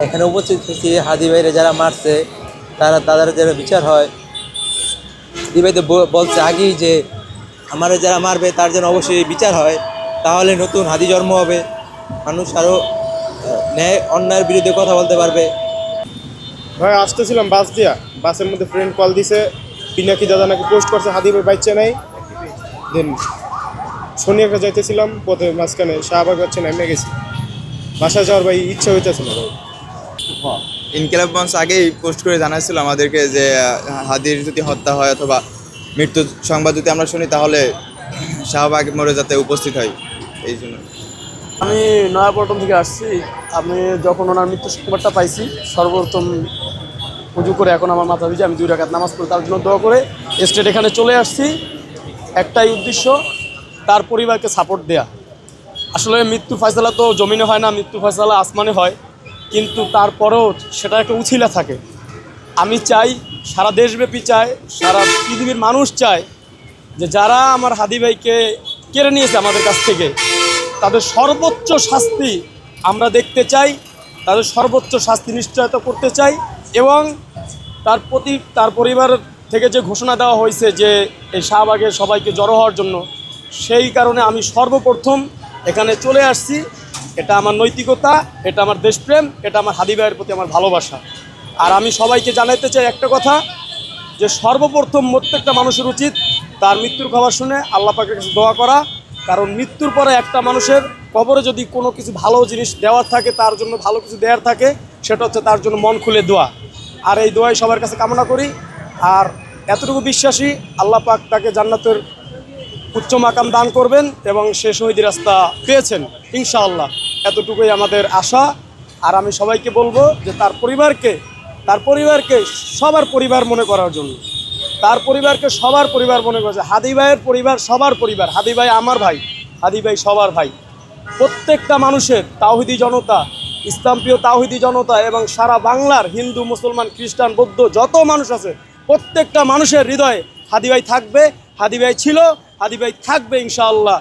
এখানে উপস্থিত হয়েছি হাদি ভাইরে যারা মারছে তাদের যারা বিচার হয়। হাদি ভাই তো বলছে আগেই যে আমারে যারা মারবে তার জন্য অবশ্যই বিচার হয়, তাহলে নতুন হাদি জন্ম হবে, মানুষ আরও ন্যায় অন্যায়ের বিরুদ্ধে কথা বলতে পারবে। ভাই আসতেছিলাম বাস দিয়া, বাসের মধ্যে ফ্রেন্ড কল দিছে, পিনাকি দাদা নাকি পোস্ট করছে হাদি ভাই বাচ্চা নাই। দেন শনি একটা যাইতেছিলাম, পথে মাঝখানে শাহবাগ বাচ্চা নেমে গেছি, বাসা যাওয়ার ভাই ইচ্ছা হইতেছিল ভাই। ইনকিলাব মঞ্চ আগেই পোস্ট করে জানাচ্ছিল আমাদেরকে যে হাদির যদি হত্যা হয় অথবা মৃত্যুর সংবাদ যদি আমরা শুনি তাহলে শাহবাগ মোড়ে যাতে উপস্থিত হয়, এই জন্য। আমি নয়াপল্টন থেকে আসছি। আমি যখন ওনার মৃত্যু সংবাদটা পাইছি, সর্বপ্রথম উজু করে এখন আমার মাথা ভিজে আমি 2 রাকাত নামাজ পড়ে তার জন্য দোয়া করে স্টেট এখানে চলে আসছি। একটাই উদ্দেশ্য, তার পরিবারকে সাপোর্ট দেয়া। আসলে মৃত্যু ফয়সালা তো জমিনে হয় না, মৃত্যু ফয়সালা আসমানে হয়, কিন্তু তারপরেও সেটা একটা উছিলা থাকে। আমি চাই, সারা দেশব্যাপী চাই, সারা পৃথিবীর মানুষ চায় যে যারা আমার হাদি ভাইকে কেড়ে নিয়েছে আমাদের কাছ থেকে, তাদের সর্বোচ্চ শাস্তি আমরা দেখতে চাই, তাদের সর্বোচ্চ শাস্তি নিশ্চয়তা করতে চাই। এবং তার পরিবার থেকে যে ঘোষণা দেওয়া হয়েছে যে এই শাহবাগে সবাইকে জড়ো হওয়ার জন্য, সেই কারণে আমি সর্বপ্রথম এখানে চলে আসছি। এটা আমার নৈতিকতা, এটা আমার দেশপ্রেম, এটা আমার হাদি ভাইয়ের প্রতি আমার ভালোবাসা। আর আমি সবাইকে জানাতে চাই একটা কথা, যে সর্বপ্রথম প্রত্যেকটা মানুষের উচিত তার মৃত্যুর খবর শুনে আল্লাহ পাকের কাছে দোয়া করা। কারণ মৃত্যুর পরে একটা মানুষের কবরে যদি কোনো কিছু ভালো জিনিস দেওয়ার থাকে, তার জন্য ভালো কিছু দেওয়ার থাকে, সেটা হচ্ছে তার জন্য মন খুলে দোয়া। আর এই দোয়াই সবার কাছে কামনা করি। আর এতটুকু বিশ্বাসী, আল্লাহ পাক তাকে জান্নাতের উচ্চ মাকাম দান করবেন এবং সে শহীদের রাস্তা পেয়েছেন ইনশাআল্লাহ, এতটুকুই আমাদের আশা। আর আমি সবাইকে বলবো যে তার পরিবারকে সবার পরিবার মনে করার জন্য, তার পরিবারকে সবার পরিবার মনে করছে। হাদি ভাইয়ের পরিবার সবার পরিবার, হাদি ভাই আমার ভাই, হাদি ভাই সবার ভাই। প্রত্যেকটা মানুষের, তাওহিদি জনতা, ইসলামপ্রিয় তাওহিদি জনতা এবং সারা বাংলার হিন্দু, মুসলমান, খ্রিস্টান, বৌদ্ধ যত মানুষ আছে, প্রত্যেকটা মানুষের হৃদয়ে হাদি ভাই থাকবে, হাদি ভাই ছিল, হাদি ভাই থাকবে ইনশাআল্লাহ।